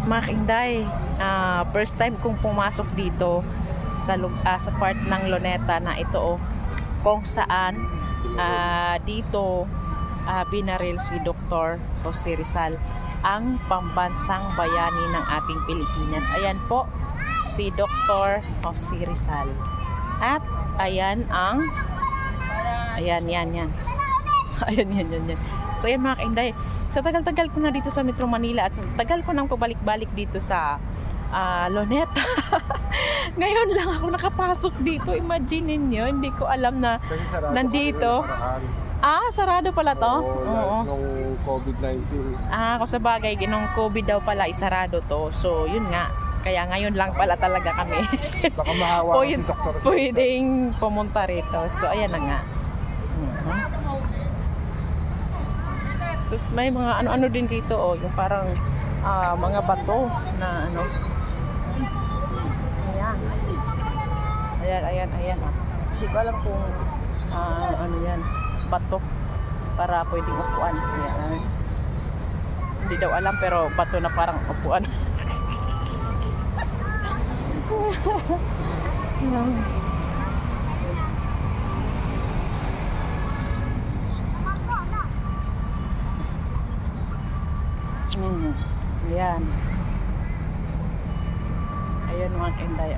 Mga Kainday, first time kong pumasok dito sa part ng Luneta na ito, kung saan dito binaril si Dr. Jose Rizal, ang pambansang bayani ng ating Pilipinas. Ayan po si Dr. Jose Rizal. At ayan ang yan. Ayan. So yan mga Kainday, sa tagal-tagal ko na dito sa Metro Manila at sa tagal ko nang pabalik-balik dito sa Luneta. Ngayon lang ako nakapasok dito. Imagine niyo, hindi ko alam na nandito. Sarado pala to? Oo. Nung COVID-19. Kung sa bagay, nung COVID daw pala, isarado to. So, yun nga. Kaya ngayon lang pala talaga kami. Baka mahawa si Dr. Pwedeng pumunta rito. So, ayan na nga. So, may mga ano-ano din dito, yung parang mga bato na ano. Ayan. Hindi ko alam kung ano yan, bato para pwedeng upuan. Ayan. Hindi daw alam pero bato na parang upuan. Ayan. Ayan mga Kainday.